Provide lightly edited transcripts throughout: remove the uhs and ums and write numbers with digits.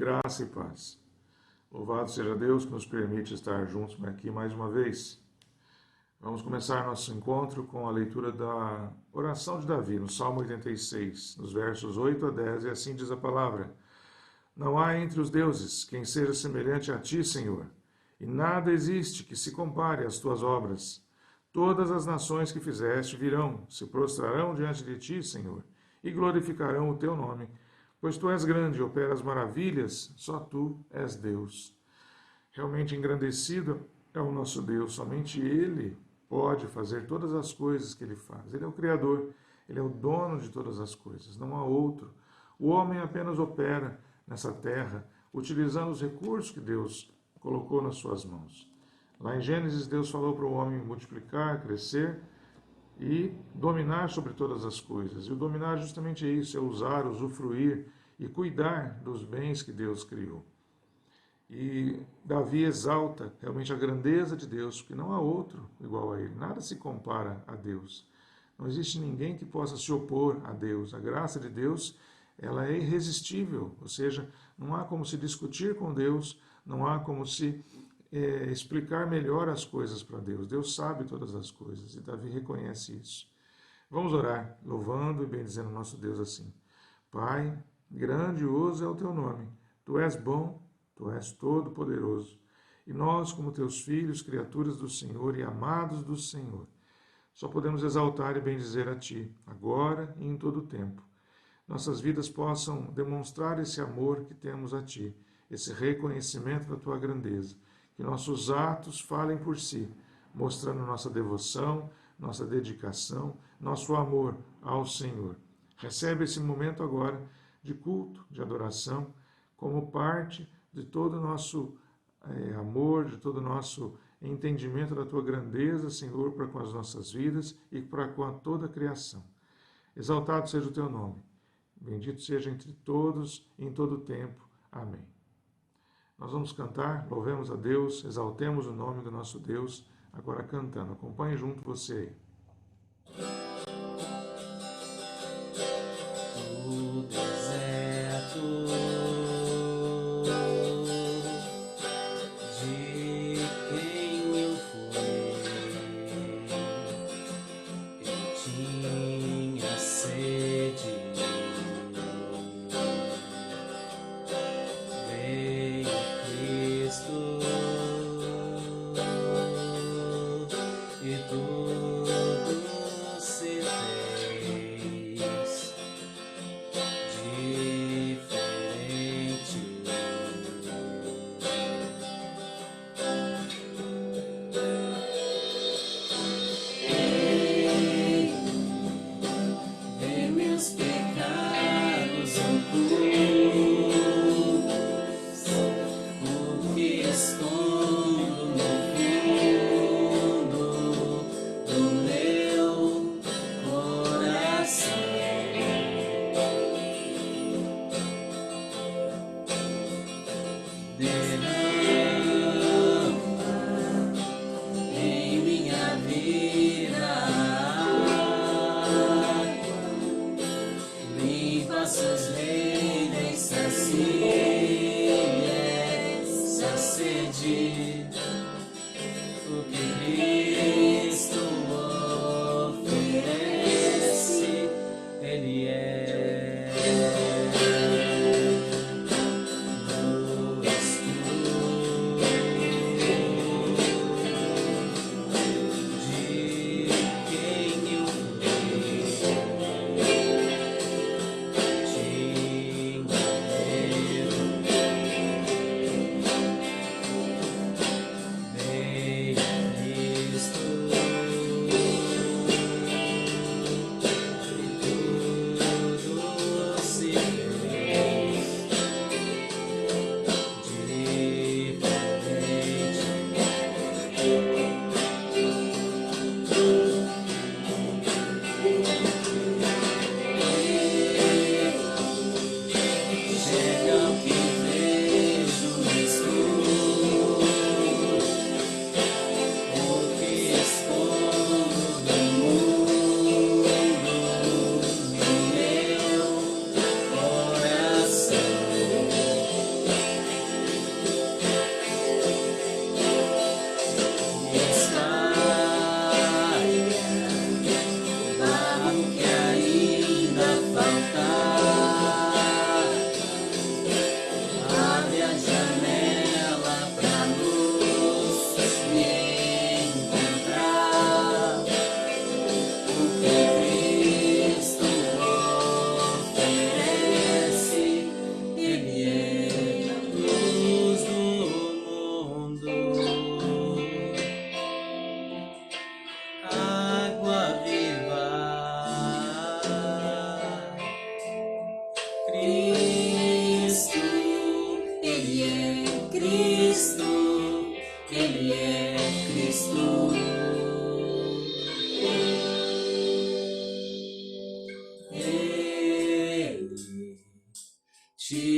Graça e paz. Louvado seja Deus que nos permite estar juntos aqui mais uma vez. Vamos começar nosso encontro com a leitura da oração de Davi, no Salmo 86, nos versos 8 a 10, e assim diz a palavra: Não há entre os deuses quem seja semelhante a ti, Senhor, e nada existe que se compare às tuas obras. Todas as nações que fizeste virão, se prostrarão diante de ti, Senhor, e glorificarão o teu nome, pois tu és grande e operas maravilhas, só tu és Deus. Realmente engrandecido é o nosso Deus, somente Ele pode fazer todas as coisas que Ele faz. Ele é o Criador, Ele é o dono de todas as coisas, não há outro. O homem apenas opera nessa terra, utilizando os recursos que Deus colocou nas suas mãos. Lá em Gênesis, Deus falou para o homem multiplicar, crescer e dominar sobre todas as coisas. E o dominar justamente é isso, é usar, usufruir e cuidar dos bens que Deus criou. E Davi exalta realmente a grandeza de Deus, porque não há outro igual a ele, nada se compara a Deus. Não existe ninguém que possa se opor a Deus. A graça de Deus, ela é irresistível, ou seja, não há como se discutir com Deus, não há como se explicar melhor as coisas para Deus. Deus sabe todas as coisas e Davi reconhece isso. Vamos orar, louvando e bendizendo nosso Deus assim. Pai, grandioso é o teu nome, tu és bom, tu és todo-poderoso, e nós, como teus filhos, criaturas do Senhor e amados do Senhor, só podemos exaltar e bendizer a ti, agora e em todo o tempo. Nossas vidas possam demonstrar esse amor que temos a ti, esse reconhecimento da tua grandeza, que nossos atos falem por si, mostrando nossa devoção, nossa dedicação, nosso amor ao Senhor. Recebe esse momento agora de culto, de adoração, como parte de todo o nosso amor, de todo o nosso entendimento da tua grandeza, Senhor, para com as nossas vidas e para com toda a criação. Exaltado seja o teu nome. Bendito seja entre todos e em todo o tempo. Amém. Nós vamos cantar, louvemos a Deus, exaltemos o nome do nosso Deus, agora cantando. Acompanhe junto você aí. O deserto de quem eu fui, eu tinha sede. Veio Cristo e tudo se fez diferente. Ele vê meus pecados ocultos, o que escondo no fundo do meu coração. Derrama em minha vida limpa suas venas, sacia essa sede, o que Cristo oferece, Ele é luz de quem eu tinha eu.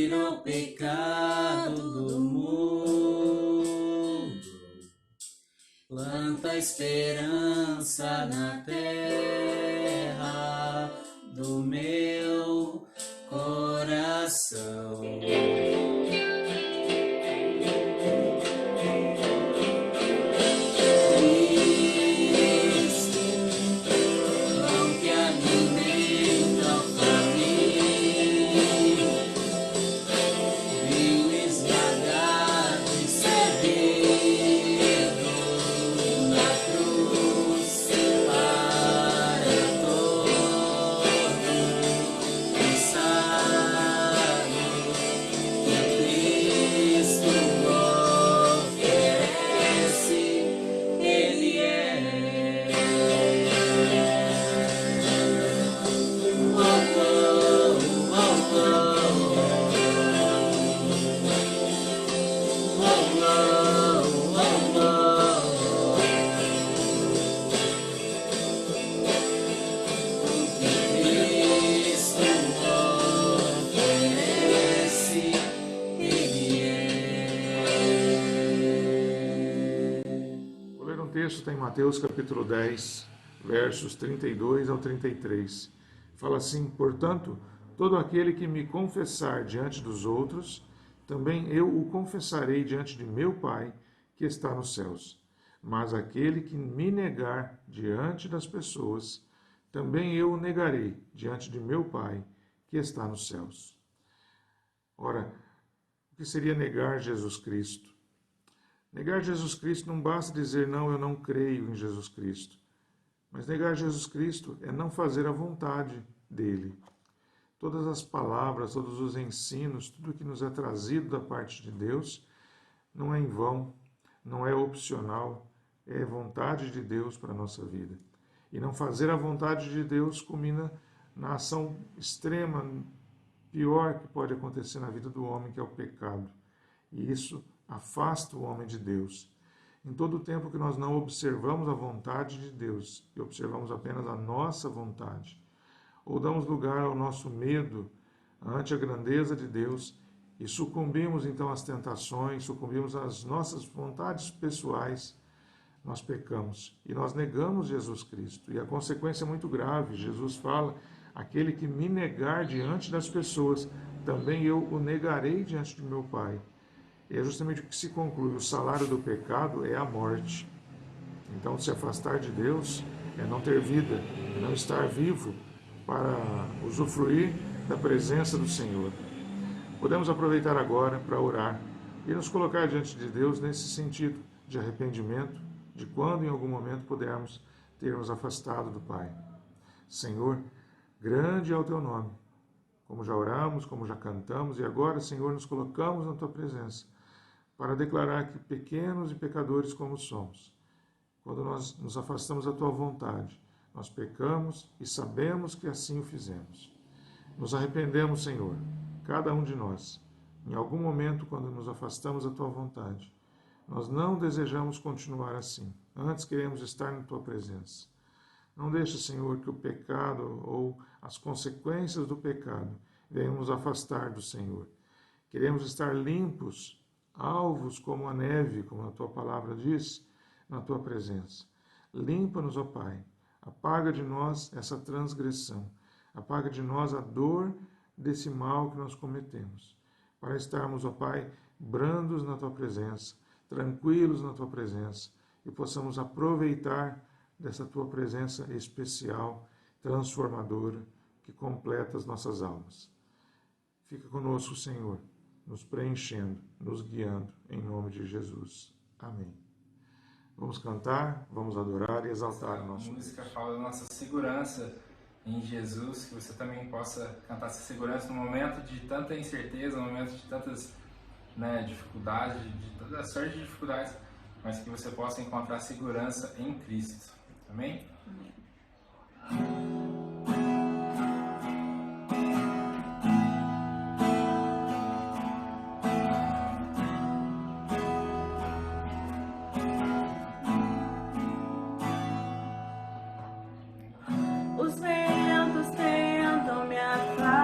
tirou o pecado do mundo, planta esperança na terra do meu coração. Está em Mateus capítulo 10, versos 32 ao 33. Fala assim: portanto, todo aquele que me confessar diante dos outros, também eu o confessarei diante de meu Pai, que está nos céus. Mas aquele que me negar diante das pessoas, também eu o negarei diante de meu Pai, que está nos céus. Ora, o que seria negar Jesus Cristo? Negar Jesus Cristo não basta dizer, não, eu não creio em Jesus Cristo. Mas negar Jesus Cristo é não fazer a vontade dele. Todas as palavras, todos os ensinos, tudo que nos é trazido da parte de Deus, não é em vão, não é opcional, é vontade de Deus para a nossa vida. E não fazer a vontade de Deus culmina na ação extrema, pior que pode acontecer na vida do homem, que é o pecado. E isso afasta o homem de Deus. Em todo o tempo que nós não observamos a vontade de Deus e observamos apenas a nossa vontade, ou damos lugar ao nosso medo ante a grandeza de Deus e sucumbimos então às tentações, sucumbimos às nossas vontades pessoais, nós pecamos e nós negamos Jesus Cristo. E a consequência é muito grave. Jesus fala, aquele que me negar diante das pessoas, também eu o negarei diante do meu Pai. E é justamente o que se conclui: o salário do pecado é a morte. Então, se afastar de Deus é não ter vida, é não estar vivo para usufruir da presença do Senhor. Podemos aproveitar agora para orar e nos colocar diante de Deus nesse sentido de arrependimento, de quando em algum momento pudermos ter nos afastado do Pai. Senhor, grande é o Teu nome, como já oramos, como já cantamos, e agora, Senhor, nos colocamos na Tua presença para declarar que pequenos e pecadores como somos, quando nós nos afastamos da Tua vontade, nós pecamos e sabemos que assim o fizemos. Nos arrependemos, Senhor, cada um de nós. Em algum momento, quando nos afastamos da Tua vontade, nós não desejamos continuar assim. Antes queremos estar na Tua presença. Não deixe, Senhor, que o pecado ou as consequências do pecado venham nos afastar do Senhor. Queremos estar limpos, alvos como a neve, como a Tua palavra diz, na Tua presença. Limpa-nos, ó Pai. Apaga de nós essa transgressão. Apaga de nós a dor desse mal que nós cometemos. Para estarmos, ó Pai, brandos na Tua presença, tranquilos na Tua presença, e possamos aproveitar dessa Tua presença especial, transformadora, que completa as nossas almas. Fica conosco, Senhor, nos preenchendo, nos guiando, em nome de Jesus. Amém. Vamos cantar, vamos adorar e exaltar o nosso Deus. A música fala da nossa segurança em Jesus, que você também possa cantar essa segurança no momento de tanta incerteza, no momento de tantas dificuldades, de toda sorte de dificuldades, mas que você possa encontrar segurança em Cristo. Amém? Amém. Os ventos tentam me afastar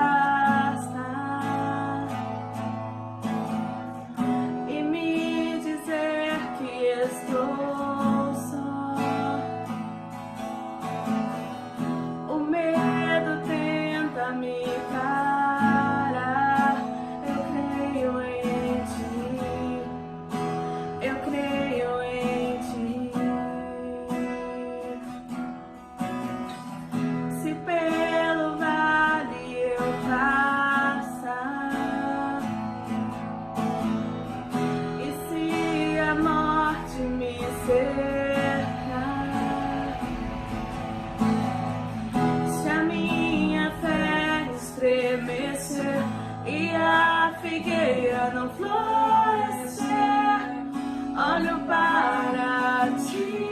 não florescer, olho para ti.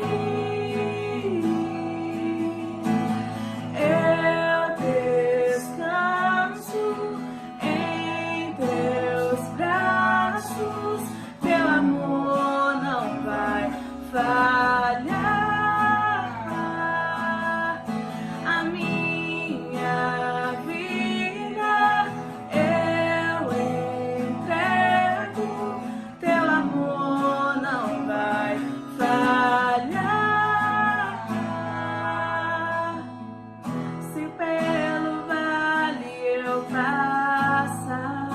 Eu descanso em teus braços, teu amor não vai falhar. A minha vida eu entrego, teu amor não vai falhar. Se pelo vale eu passar,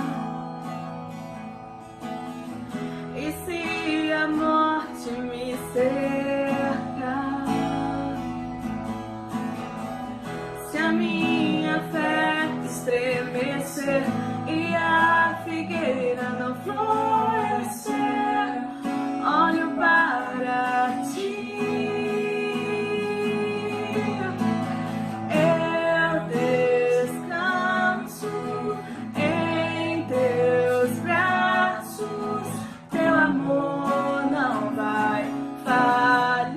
e se a morte me cercar, se a minha fé estremecer e a figueira não florescer, olho para ti. Eu descanso em teus braços, teu amor não vai falhar.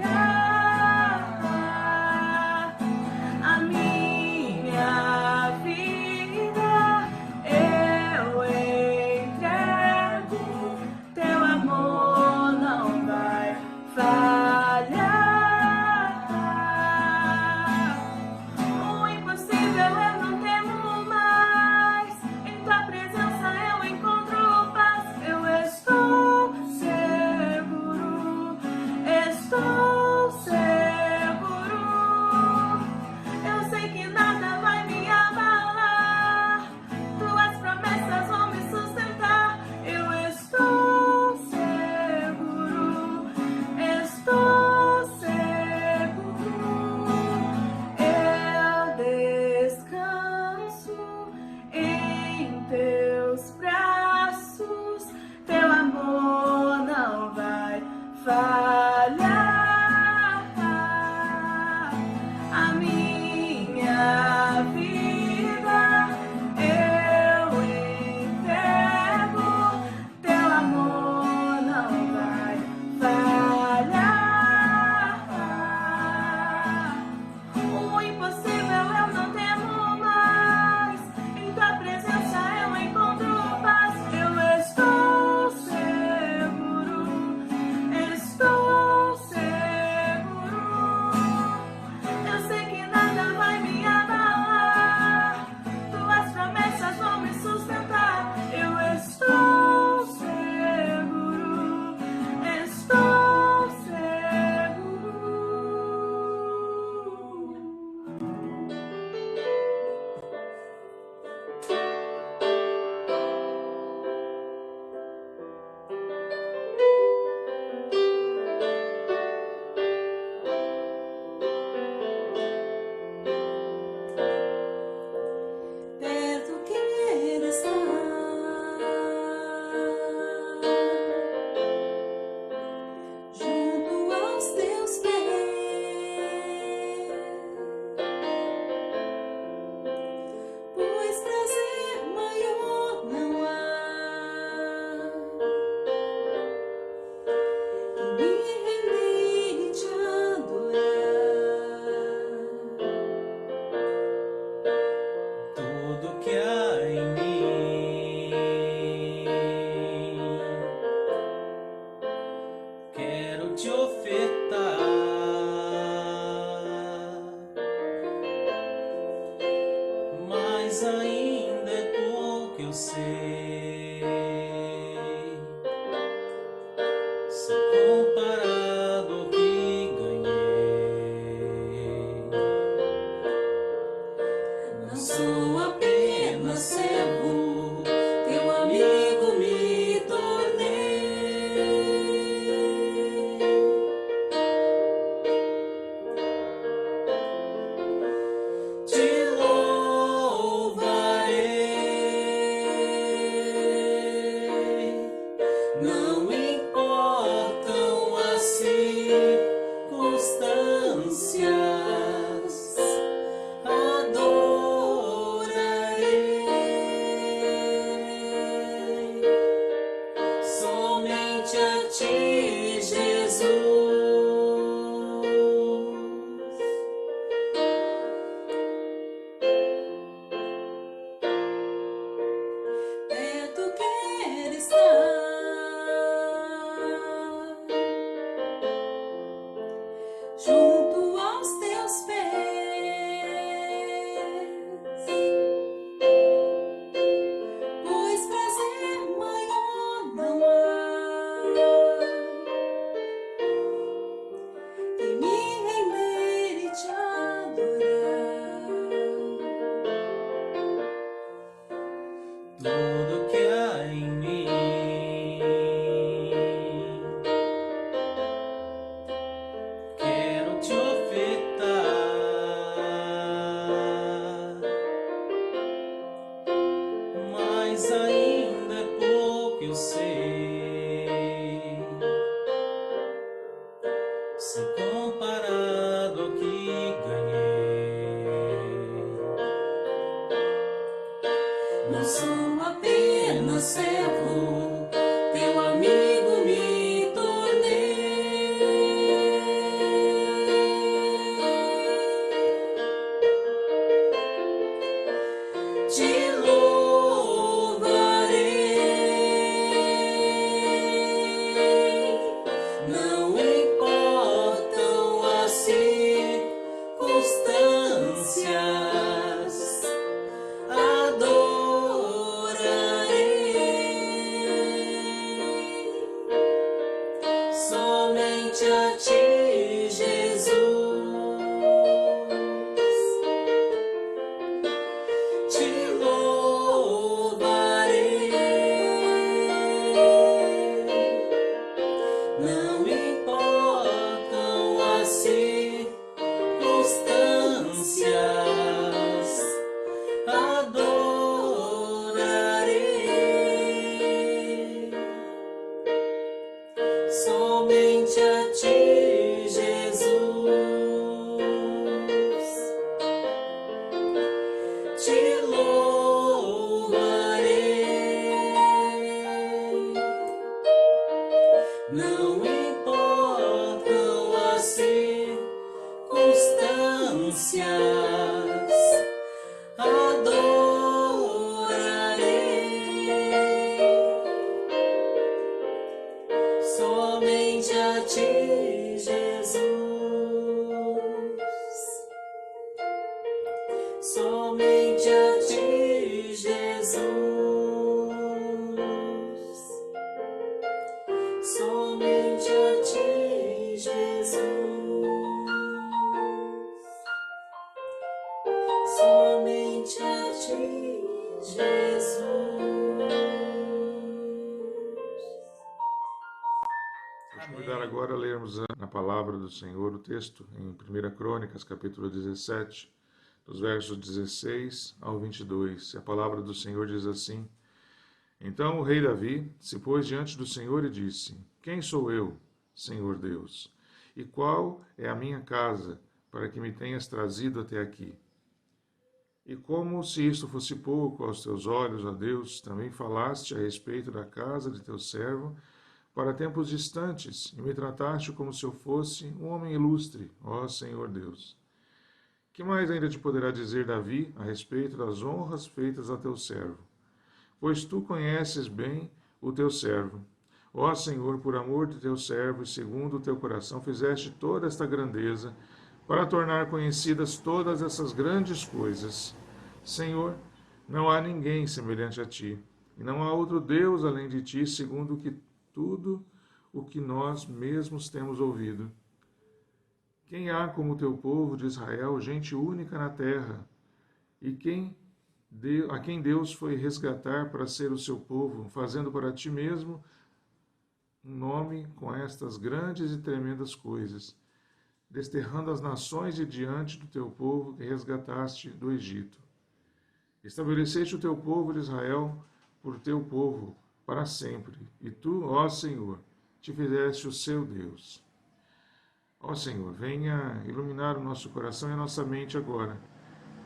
A minha vida eu entrego, teu amor não vai falhar. O impossível eu não temo mais, em tua presença eu encontro paz. Eu estou seguro, estou seguro. Eu sei que nada vai me abalar, tuas promessas vão me sustentar. Eu estou seguro, estou seguro. Eu descanso em teus braços, teu amor não vai falhar. A minha vida eu entrego, teu amor não vai falhar. O impossível eu não temo mais, em tua presença eu encontro paz. Eu estou seguro, estou seguro. Eu sei que nada vai me abalar, tuas promessas vão me sustentar. Eu estou seguro, estou seguro. Perto quero estar, junto aos teus pés, pois prazer maior não há que me render e te adorar. Tudo que há em mim quero te ofertar, mas ainda é pouco eu sei, se comparado ao que ganhei. Não sou apenas servo, teu amigo me tornei. Te louvarei, não importam as circunstâncias, adorarei. tudo que há em mim. Quero te ofertar, mas ainda é pouco, eu sei, se comparado ao que ganhei. Não sou apenas servo, teu amigo me tornei. Te louvarei, não importam as circunstâncias, adorarei somente a ti, Jesus. Te louvarei, não importam as circunstâncias, adorarei somente a ti, Jesus. Te louvarei, não importam as circunstâncias, adorarei somente a ti, Jesus. Somente a ti, Jesus. Somente a ti, Jesus. Somente a ti, Jesus. Vou te convidar agora a lermos na palavra do Senhor o texto em 1 Crônicas, capítulo 17, dos versos 16 ao 22. E a palavra do Senhor diz assim: Então o rei Davi se pôs diante do Senhor e disse: Quem sou eu, Senhor Deus? E qual é a minha casa para que me tenhas trazido até aqui? E como se isto fosse pouco aos teus olhos, ó Deus, também falaste a respeito da casa de teu servo para tempos distantes, e me trataste como se eu fosse um homem ilustre, ó Senhor Deus. Que mais ainda te poderá dizer Davi a respeito das honras feitas a teu servo? Pois tu conheces bem o teu servo. Ó Senhor, por amor de teu servo e segundo o teu coração, fizeste toda esta grandeza, para tornar conhecidas todas essas grandes coisas. Senhor, não há ninguém semelhante a ti, e não há outro Deus além de ti, segundo tudo o que nós mesmos temos ouvido. Quem há como o teu povo de Israel, gente única na terra, e a quem Deus foi resgatar para ser o seu povo, fazendo para ti mesmo um nome com estas grandes e tremendas coisas, desterrando as nações de diante do teu povo que resgataste do Egito. Estabeleceste o teu povo de Israel por teu povo para sempre, e tu, ó Senhor, te fizeste o seu Deus. Ó Senhor, venha iluminar o nosso coração e a nossa mente agora.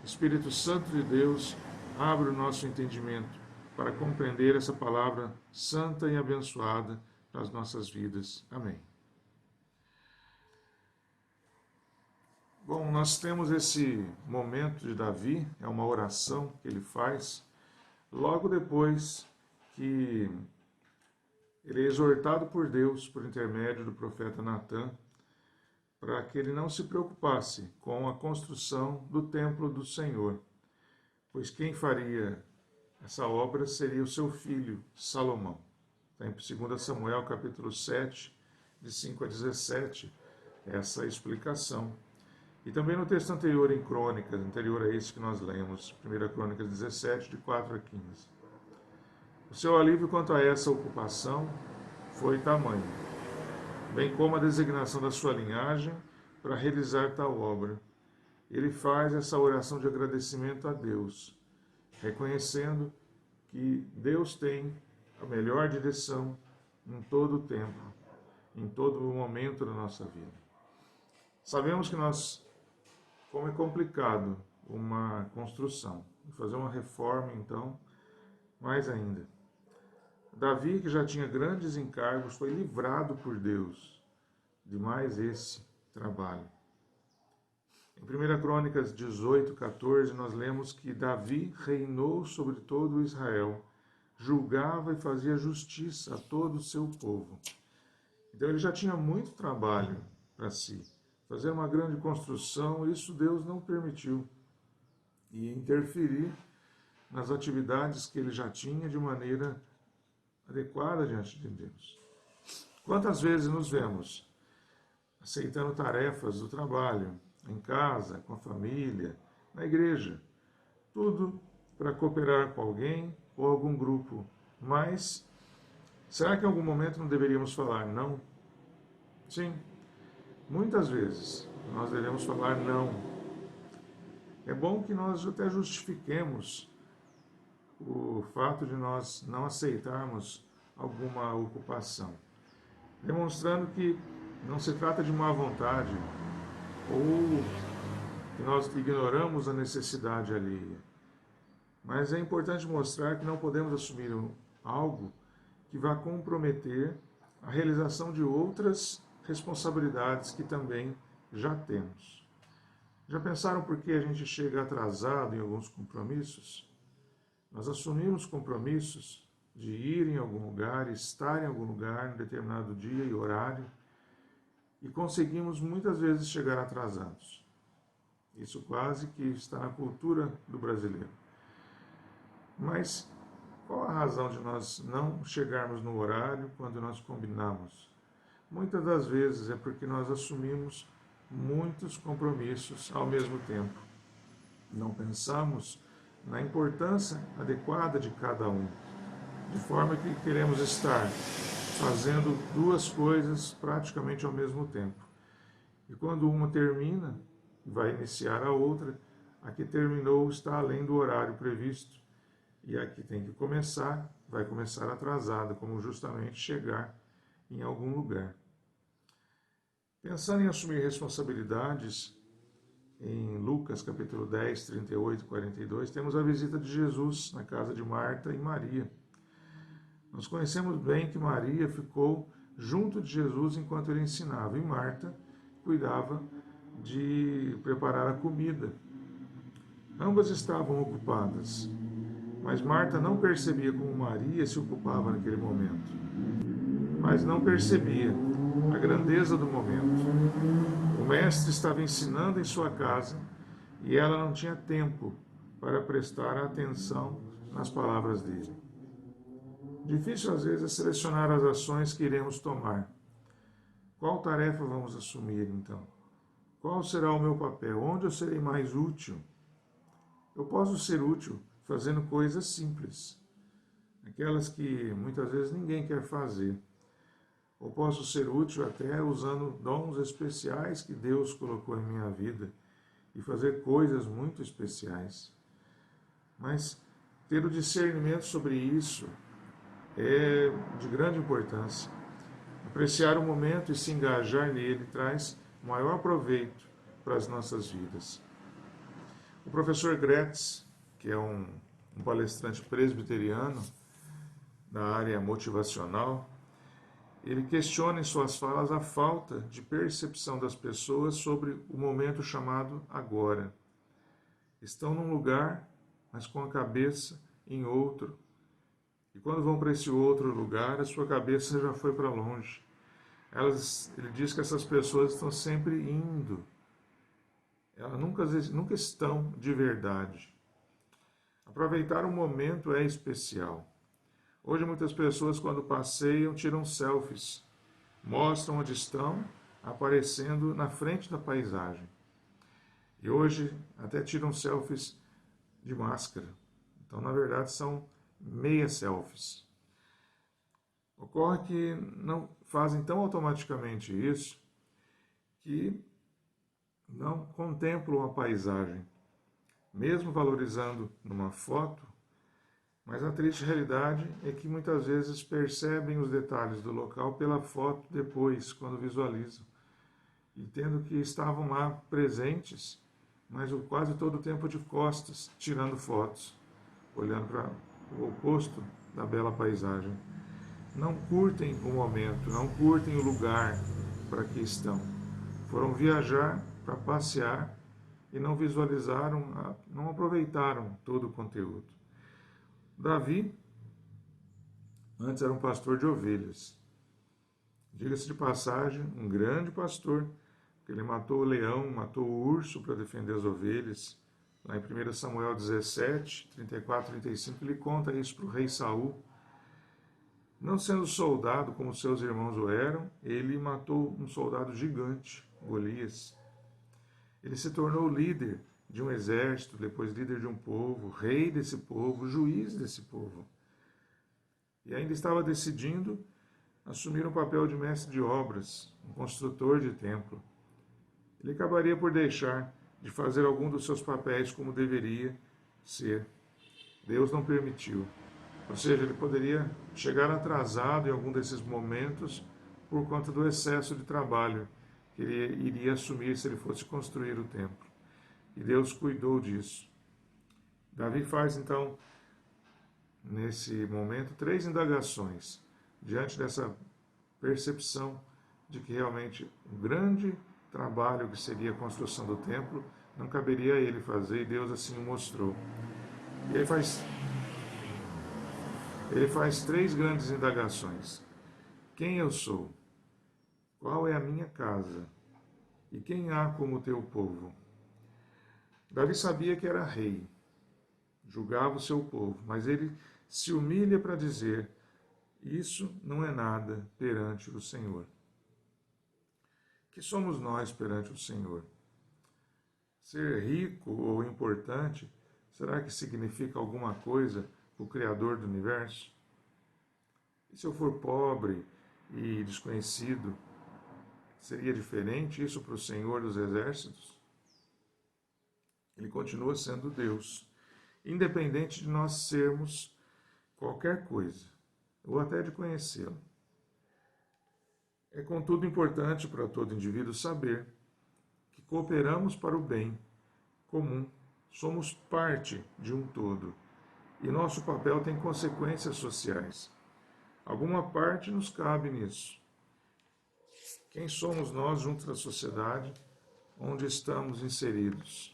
Espírito Santo de Deus, abre o nosso entendimento para compreender essa palavra santa e abençoada nas nossas vidas. Amém. Bom, nós temos esse momento de Davi, é uma oração que ele faz logo depois que ele é exortado por Deus, por intermédio do profeta Natã, para que ele não se preocupasse com a construção do templo do Senhor, pois quem faria essa obra seria o seu filho, Salomão. Está em 2 Samuel, capítulo 7, de 5 a 17, essa explicação. E também no texto anterior, em Crônicas, anterior a esse que nós lemos, 1 Crônicas 17, de 4 a 15. O seu alívio quanto a essa ocupação foi tamanho, bem como a designação da sua linhagem para realizar tal obra. Ele faz essa oração de agradecimento a Deus, reconhecendo que Deus tem a melhor direção em todo o tempo, em todo o momento da nossa vida. Sabemos que como é complicado uma construção, fazer uma reforma então, mais ainda. Davi, que já tinha grandes encargos, foi livrado por Deus de mais esse trabalho. Em 1 Crônicas 18:14, nós lemos que Davi reinou sobre todo Israel, julgava e fazia justiça a todo o seu povo. Então ele já tinha muito trabalho para si. Fazer uma grande construção, isso Deus não permitiu. E interferir nas atividades que ele já tinha de maneira adequada diante de Deus. Quantas vezes nos vemos aceitando tarefas do trabalho, em casa, com a família, na igreja, tudo para cooperar com alguém ou algum grupo. Mas será que em algum momento não deveríamos falar não? Sim, muitas vezes nós devemos falar não. É bom que nós até justifiquemos o fato de nós não aceitarmos alguma ocupação, demonstrando que não se trata de má vontade ou que nós ignoramos a necessidade alheia. Mas é importante mostrar que não podemos assumir algo que vá comprometer a realização de outras responsabilidades que também já temos. Já pensaram por que a gente chega atrasado em alguns compromissos? Nós assumimos compromissos de ir em algum lugar, estar em algum lugar, em determinado dia e horário, e conseguimos muitas vezes chegar atrasados. Isso quase que está na cultura do brasileiro. Mas qual a razão de nós não chegarmos no horário quando nós combinamos? Muitas das vezes é porque nós assumimos muitos compromissos ao mesmo tempo. Não pensamos na importância adequada de cada um, de forma que queremos estar fazendo duas coisas praticamente ao mesmo tempo. E quando uma termina, vai iniciar a outra, a que terminou está além do horário previsto, e a que tem que começar, vai começar atrasada, como justamente chegar em algum lugar. Pensando em assumir responsabilidades, em Lucas capítulo 10, 38 e 42, temos a visita de Jesus na casa de Marta e Maria. Nós conhecemos bem que Maria ficou junto de Jesus enquanto ele ensinava, e Marta cuidava de preparar a comida. Ambas estavam ocupadas, mas Marta não percebia como Maria se ocupava naquele momento. Mas não percebia a grandeza do momento. O mestre estava ensinando em sua casa e ela não tinha tempo para prestar atenção nas palavras dele. Difícil às vezes é selecionar as ações que iremos tomar. Qual tarefa vamos assumir então? Qual será o meu papel? Onde eu serei mais útil? Eu posso ser útil fazendo coisas simples, aquelas que muitas vezes ninguém quer fazer. Ou posso ser útil até usando dons especiais que Deus colocou em minha vida e fazer coisas muito especiais. Mas ter o discernimento sobre isso é de grande importância. Apreciar o momento e se engajar nele traz maior proveito para as nossas vidas. O professor Gretz, que é um palestrante presbiteriano da área motivacional, ele questiona em suas falas a falta de percepção das pessoas sobre o momento chamado agora. Estão num lugar, mas com a cabeça em outro. E quando vão para esse outro lugar, a sua cabeça já foi para longe. Ele diz que essas pessoas estão sempre indo. Elas nunca estão de verdade. Aproveitar o momento é especial. Hoje muitas pessoas, quando passeiam, tiram selfies, mostram onde estão, aparecendo na frente da paisagem. E hoje até tiram selfies de máscara. Então, na verdade, são meia selfies. Ocorre que não fazem tão automaticamente isso que não contemplam a paisagem, mesmo valorizando numa foto, mas a triste realidade é que muitas vezes percebem os detalhes do local pela foto depois, quando visualizam, e tendo que estavam lá presentes, mas quase todo o tempo de costas, tirando fotos, olhando para o oposto da bela paisagem. Não curtem o momento, não curtem o lugar para que estão. Foram viajar para passear e não visualizaram, não aproveitaram todo o conteúdo. Davi, antes era um pastor de ovelhas. Diga-se de passagem, um grande pastor, porque ele matou o leão, matou o urso para defender as ovelhas. Lá em 1 Samuel 17, 34, 35, ele conta isso para o rei Saul. Não sendo soldado como seus irmãos o eram, ele matou um soldado gigante, Golias. Ele se tornou líder de um exército, depois líder de um povo, rei desse povo, juiz desse povo. E ainda estava decidindo assumir um papel de mestre de obras, um construtor de templo. Ele acabaria por deixar de fazer algum dos seus papéis como deveria ser. Deus não permitiu. Ou seja, ele poderia chegar atrasado em algum desses momentos por conta do excesso de trabalho que ele iria assumir se ele fosse construir o templo. E Deus cuidou disso. Davi faz, então, nesse momento, 3 indagações, diante dessa percepção de que realmente um grande trabalho que seria a construção do templo não caberia a ele fazer, e Deus assim o mostrou. E ele faz 3 grandes indagações. Quem eu sou? Qual é a minha casa? E quem há como teu povo? Davi sabia que era rei, julgava o seu povo, mas ele se humilha para dizer: isso não é nada perante o Senhor. Que somos nós perante o Senhor? Ser rico ou importante, será que significa alguma coisa para o Criador do Universo? E se eu for pobre e desconhecido, seria diferente isso para o Senhor dos Exércitos? Ele continua sendo Deus, independente de nós sermos qualquer coisa, ou até de conhecê-lo. É, contudo, importante para todo indivíduo saber que cooperamos para o bem comum, somos parte de um todo, e nosso papel tem consequências sociais. Alguma parte nos cabe nisso. Quem somos nós junto da sociedade onde estamos inseridos?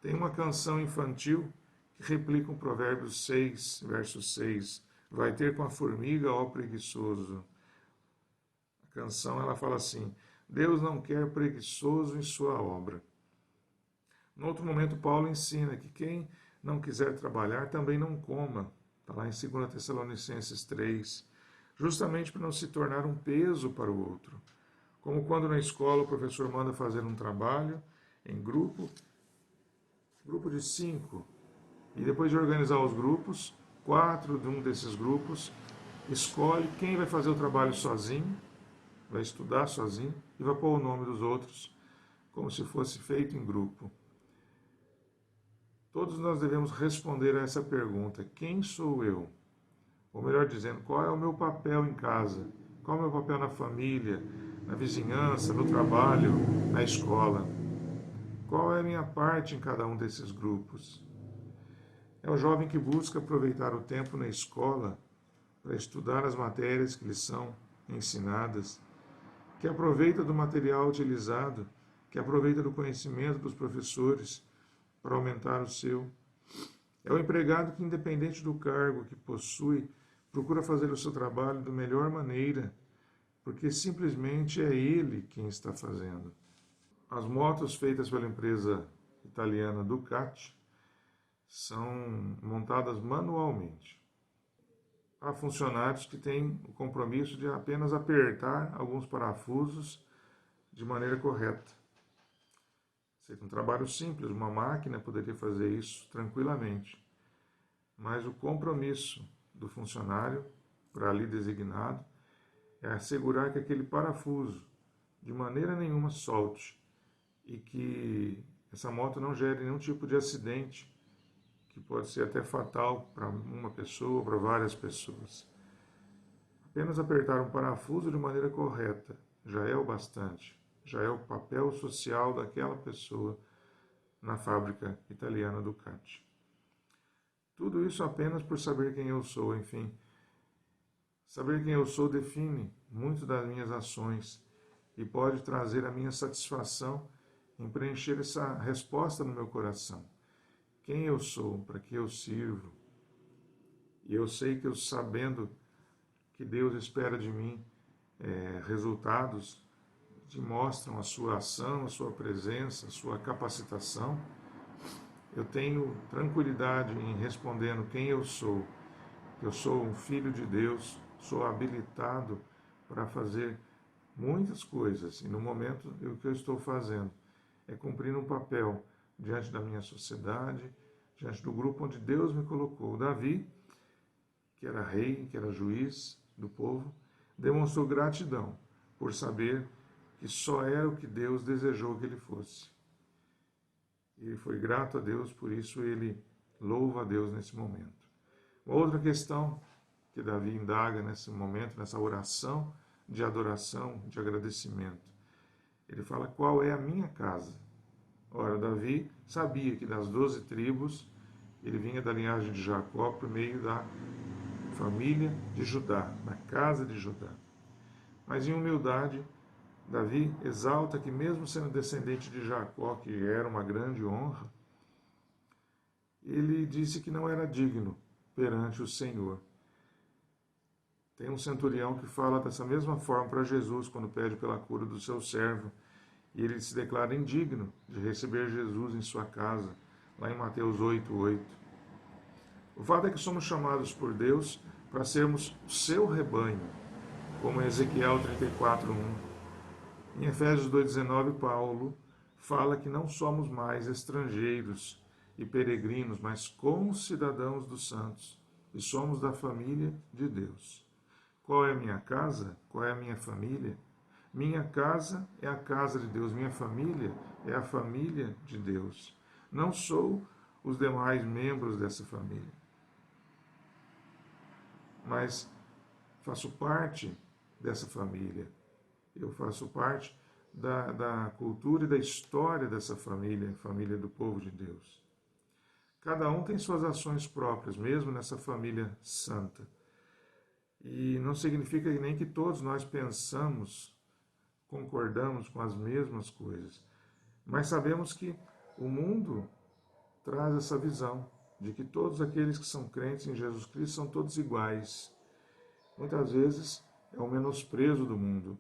Tem uma canção infantil que replica o Provérbios 6, verso 6. Vai ter com a formiga, ó preguiçoso. A canção ela fala assim: Deus não quer preguiçoso em sua obra. No outro momento, Paulo ensina que quem não quiser trabalhar também não coma. Está lá em 2 Tessalonicenses 3. Justamente para não se tornar um peso para o outro. Como quando na escola o professor manda fazer um trabalho em grupo de 5, e depois de organizar os grupos, 4 de um desses grupos escolhe quem vai fazer o trabalho sozinho, vai estudar sozinho e vai pôr o nome dos outros, como se fosse feito em grupo. Todos nós devemos responder a essa pergunta: quem sou eu? Ou melhor dizendo, qual é o meu papel em casa? Qual é o meu papel na família, na vizinhança, no trabalho, na escola? Qual é a minha parte em cada um desses grupos? É o jovem que busca aproveitar o tempo na escola para estudar as matérias que lhe são ensinadas, que aproveita do material utilizado, que aproveita do conhecimento dos professores para aumentar o seu. É o empregado que, independente do cargo que possui, procura fazer o seu trabalho da melhor maneira, porque simplesmente é ele quem está fazendo. As motos feitas pela empresa italiana Ducati são montadas manualmente. Há funcionários que têm o compromisso de apenas apertar alguns parafusos de maneira correta. Seria um trabalho simples, uma máquina poderia fazer isso tranquilamente. mas o compromisso do funcionário, para ali designado, é assegurar que aquele parafuso de maneira nenhuma solte e que essa moto não gere nenhum tipo de acidente, que pode ser até fatal para uma pessoa ou para várias pessoas. Apenas apertar um parafuso de maneira correta já é o bastante, já é o papel social daquela pessoa na fábrica italiana Ducati. Tudo isso apenas por saber quem eu sou, enfim. Saber quem eu sou define muito das minhas ações e pode trazer a minha satisfação em preencher essa resposta no meu coração. Quem eu sou, para que eu sirvo. E eu sei que eu, sabendo que Deus espera de mim resultados que mostram a sua ação, a sua presença, a sua capacitação, eu tenho tranquilidade em respondendo quem eu sou. Eu sou um filho de Deus, sou habilitado para fazer muitas coisas, e no momento o que eu estou fazendo é cumprir um papel diante da minha sociedade, diante do grupo onde Deus me colocou. Davi, que era rei, que era juiz do povo, demonstrou gratidão por saber que só era o que Deus desejou que ele fosse. Ele foi grato a Deus, por isso ele louva a Deus nesse momento. Uma outra questão que Davi indaga nesse momento, nessa oração de adoração, de agradecimento. Ele fala: qual é a minha casa? Ora, Davi sabia que das 12 tribos, ele vinha da linhagem de Jacó por meio da família de Judá, da casa de Judá. Mas em humildade, Davi exalta que mesmo sendo descendente de Jacó, que era uma grande honra, ele disse que não era digno perante o Senhor. Tem um centurião que fala dessa mesma forma para Jesus quando pede pela cura do seu servo, e ele se declara indigno de receber Jesus em sua casa, lá em Mateus 8:8. O fato é que somos chamados por Deus para sermos o seu rebanho, como em Ezequiel 34:1. Em Efésios 2:19, Paulo fala que não somos mais estrangeiros e peregrinos, mas concidadãos dos santos, e somos da família de Deus. Qual é a minha casa? Qual é a minha família? Minha casa é a casa de Deus, minha família é a família de Deus. Não sou os demais membros dessa família, mas faço parte dessa família. Eu faço parte da cultura e da história dessa família, família do povo de Deus. Cada um tem suas ações próprias, mesmo nessa família santa. E não significa nem que todos nós pensamos, concordamos com as mesmas coisas. Mas sabemos que o mundo traz essa visão de que todos aqueles que são crentes em Jesus Cristo são todos iguais. Muitas vezes é um menosprezo do mundo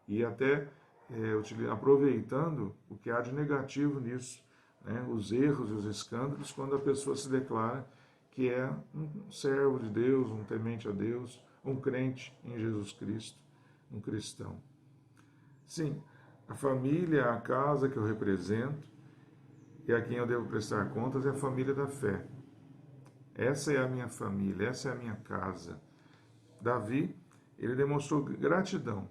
e até aproveitando o que há de negativo nisso, né? Os erros e os escândalos, quando a pessoa se declara que é um servo de Deus, um temente a Deus, um crente em Jesus Cristo, um cristão. Sim, a família, a casa que eu represento e a quem eu devo prestar contas é a família da fé. Essa é a minha família, essa é a minha casa. Davi, ele demonstrou gratidão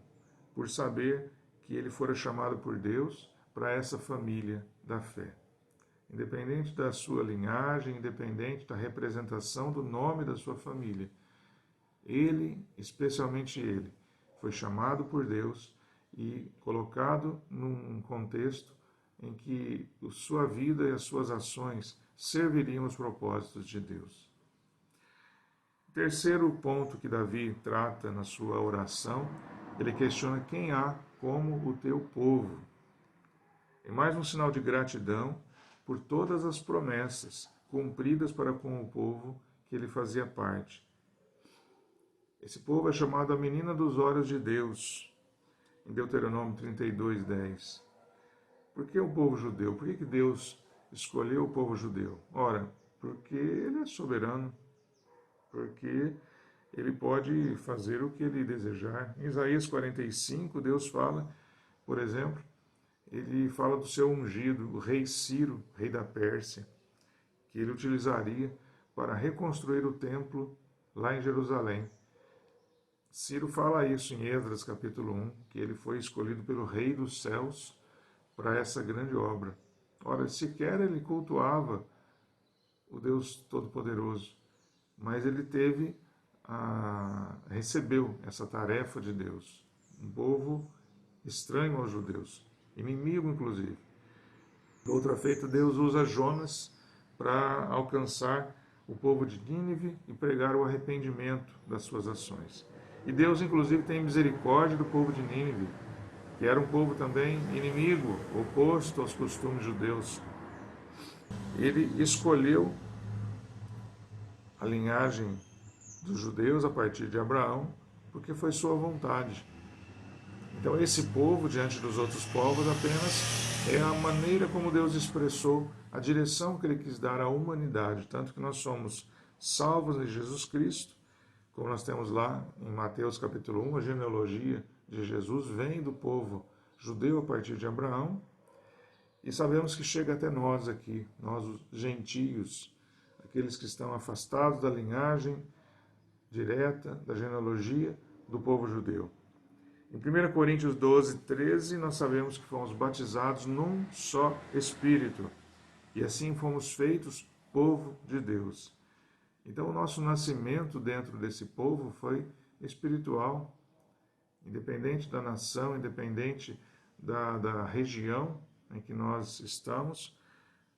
por saber que ele fora chamado por Deus para essa família da fé. Independente da sua linhagem, independente da representação do nome da sua família, ele, especialmente ele, foi chamado por Deus e colocado num contexto em que a sua vida e as suas ações serviriam os propósitos de Deus. Terceiro ponto que Davi trata na sua oração, ele questiona quem há como o teu povo. É mais um sinal de gratidão por todas as promessas cumpridas para com o povo que ele fazia parte. Esse povo é chamado a menina dos olhos de Deus, em Deuteronômio 32:10. Por que o povo judeu? Por que Deus escolheu o povo judeu? Ora, porque ele é soberano, porque ele pode fazer o que ele desejar. Em Isaías 45, Deus fala, por exemplo, ele fala do seu ungido, o rei Ciro, rei da Pérsia, que ele utilizaria para reconstruir o templo lá em Jerusalém. Ciro fala isso em Esdras capítulo 1, que ele foi escolhido pelo Rei dos Céus para essa grande obra. Ora, sequer ele cultuava o Deus Todo-Poderoso, mas ele recebeu essa tarefa de Deus. Um povo estranho aos judeus, inimigo inclusive. Outra feita, Deus usa Jonas para alcançar o povo de Nínive e pregar o arrependimento das suas ações. E Deus, inclusive, tem misericórdia do povo de Nínive, que era um povo também inimigo, oposto aos costumes judeus. Ele escolheu a linhagem dos judeus a partir de Abraão, porque foi sua vontade. Então, esse povo, diante dos outros povos, apenas é a maneira como Deus expressou a direção que Ele quis dar à humanidade. Tanto que nós somos salvos em Jesus Cristo, como nós temos lá em Mateus capítulo 1, a genealogia de Jesus vem do povo judeu a partir de Abraão, e sabemos que chega até nós aqui, nós os gentios, aqueles que estão afastados da linhagem direta, da genealogia do povo judeu. Em 1 Coríntios 12, 13, nós sabemos que fomos batizados num só Espírito, e assim fomos feitos povo de Deus. Então, o nosso nascimento dentro desse povo foi espiritual, independente da nação, independente da região em que nós estamos,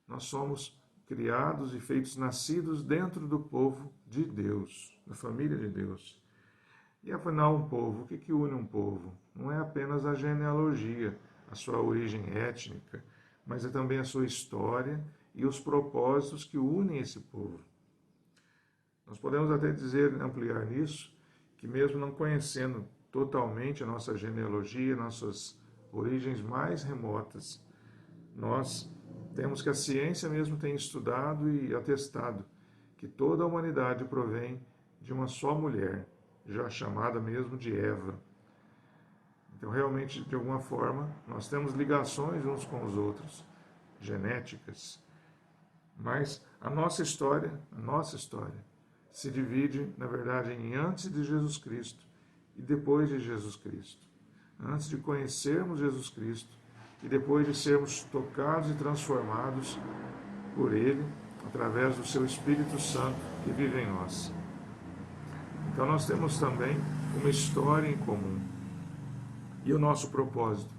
nós somos criados e feitos nascidos dentro do povo de Deus, da família de Deus. E afinal, um povo, o que une um povo? Não é apenas a genealogia, a sua origem étnica, mas é também a sua história e os propósitos que unem esse povo. Nós podemos até dizer, ampliar nisso, que mesmo não conhecendo totalmente a nossa genealogia, nossas origens mais remotas, nós temos que a ciência mesmo tem estudado e atestado que toda a humanidade provém de uma só mulher, já chamada mesmo de Eva. Então, realmente, de alguma forma, nós temos ligações uns com os outros, genéticas, mas a nossa história se divide, na verdade, em antes de Jesus Cristo e depois de Jesus Cristo. Antes de conhecermos Jesus Cristo e depois de sermos tocados e transformados por Ele, através do seu Espírito Santo que vive em nós. Então nós temos também uma história em comum. E o nosso propósito?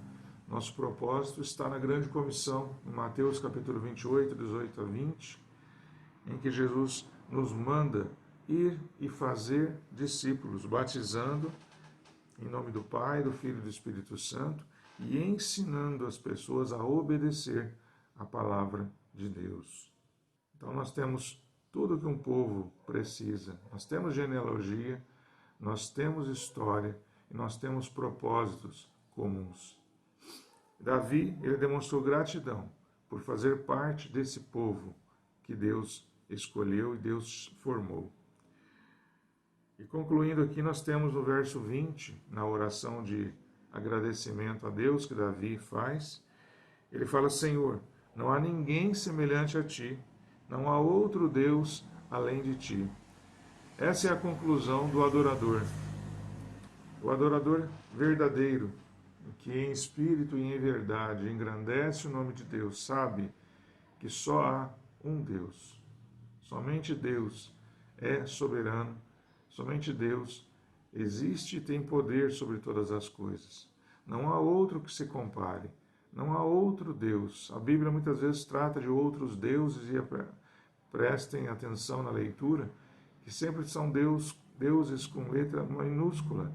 Nosso propósito está na grande comissão, em Mateus capítulo 28, 18 a 20, em que Jesus nos manda ir e fazer discípulos, batizando em nome do Pai, do Filho e do Espírito Santo e ensinando as pessoas a obedecer a palavra de Deus. Então nós temos tudo que um povo precisa. Nós temos genealogia, nós temos história e nós temos propósitos comuns. Davi, ele demonstrou gratidão por fazer parte desse povo que Deus escolheu e Deus formou. E concluindo aqui, nós temos no verso 20, na oração de agradecimento a Deus que Davi faz, ele fala: Senhor, não há ninguém semelhante a ti, não há outro Deus além de ti. Essa é a conclusão do adorador. O adorador verdadeiro, que em espírito e em verdade engrandece o nome de Deus, sabe que só há um Deus. Somente Deus é soberano, somente Deus existe e tem poder sobre todas as coisas. Não há outro que se compare, não há outro Deus. A Bíblia muitas vezes trata de outros deuses e prestem atenção na leitura, que sempre são deuses com letra minúscula,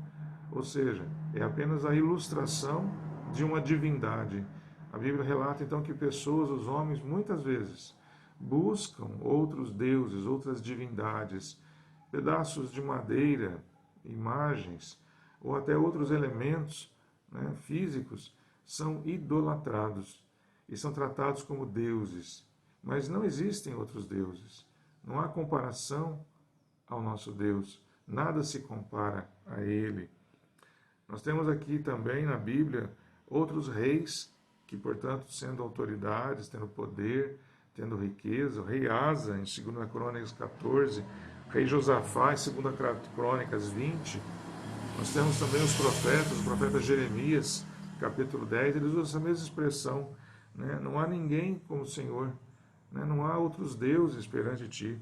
ou seja, é apenas a ilustração de uma divindade. A Bíblia relata então que pessoas, os homens, muitas vezes buscam outros deuses, outras divindades, pedaços de madeira, imagens, ou até outros elementos, físicos, são idolatrados e são tratados como deuses. Mas não existem outros deuses. Não há comparação ao nosso Deus. Nada se compara a Ele. Nós temos aqui também na Bíblia outros reis que, portanto, sendo autoridades, tendo poder, tendo riqueza, o rei Asa, em 2 Crônicas 14, o rei Josafá, em 2 Crônicas 20. Nós temos também os profetas, o profeta Jeremias, capítulo 10, eles usam essa mesma expressão, né? Não há ninguém como o Senhor, né? Não há outros deuses perante ti.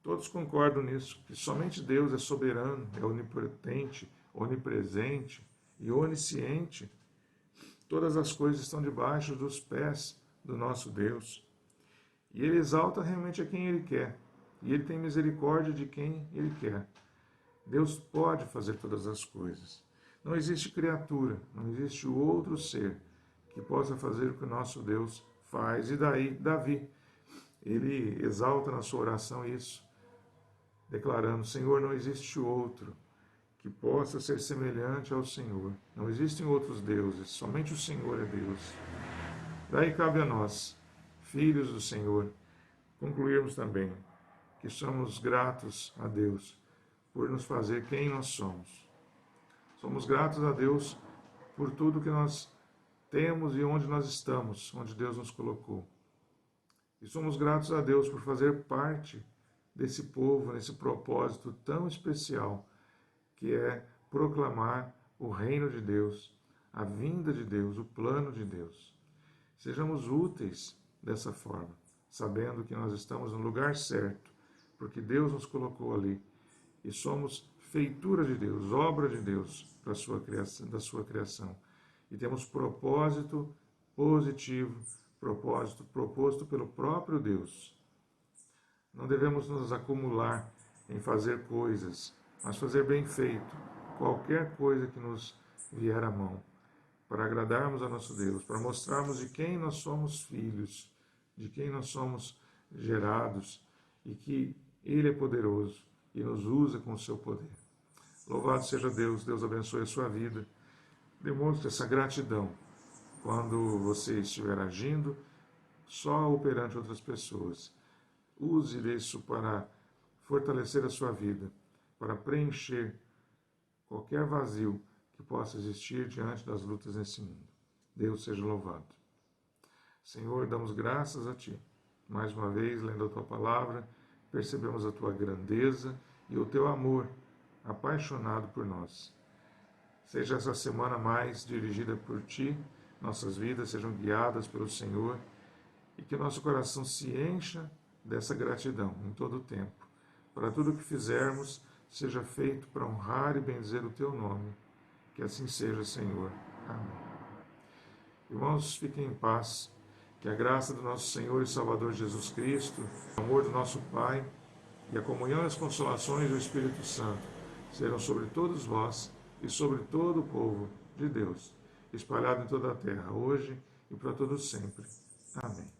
Todos concordam nisso, que somente Deus é soberano, é onipotente, onipresente e onisciente. Todas as coisas estão debaixo dos pés do nosso Deus. E Ele exalta realmente a quem Ele quer. E Ele tem misericórdia de quem Ele quer. Deus pode fazer todas as coisas. Não existe criatura, não existe outro ser que possa fazer o que o nosso Deus faz. E daí, Davi, ele exalta na sua oração isso, declarando: Senhor, não existe outro que possa ser semelhante ao Senhor. Não existem outros deuses, somente o Senhor é Deus. Daí cabe a nós, filhos do Senhor, concluirmos também que somos gratos a Deus por nos fazer quem nós somos. Somos gratos a Deus por tudo que nós temos e onde nós estamos, onde Deus nos colocou. E somos gratos a Deus por fazer parte desse povo, nesse propósito tão especial, que é proclamar o reino de Deus, a vinda de Deus, o plano de Deus. Sejamos úteis dessa forma, sabendo que nós estamos no lugar certo, porque Deus nos colocou ali, e somos feitura de Deus, obra de Deus da sua criação. E temos propósito positivo, propósito proposto pelo próprio Deus. Não devemos nos acumular em fazer coisas, mas fazer bem feito qualquer coisa que nos vier à mão, para agradarmos a nosso Deus, para mostrarmos de quem nós somos filhos, de quem nós somos gerados, e que Ele é poderoso e nos usa com o seu poder. Louvado seja Deus, Deus abençoe a sua vida. Demonstre essa gratidão quando você estiver agindo só ou perante outras pessoas. Use isso para fortalecer a sua vida, para preencher qualquer vazio que possa existir diante das lutas nesse mundo. Deus seja louvado. Senhor, damos graças a Ti. Mais uma vez, lendo a Tua palavra, percebemos a Tua grandeza e o Teu amor apaixonado por nós. Seja essa semana mais dirigida por Ti, nossas vidas sejam guiadas pelo Senhor e que nosso coração se encha dessa gratidão em todo o tempo. Para tudo que fizermos, seja feito para honrar e bendizer o Teu nome. Que assim seja, Senhor. Amém. Irmãos, fiquem em paz. Que a graça do nosso Senhor e Salvador Jesus Cristo, o amor do nosso Pai e a comunhão e as consolações do Espírito Santo sejam sobre todos vós e sobre todo o povo de Deus, espalhado em toda a terra, hoje e para todos sempre. Amém.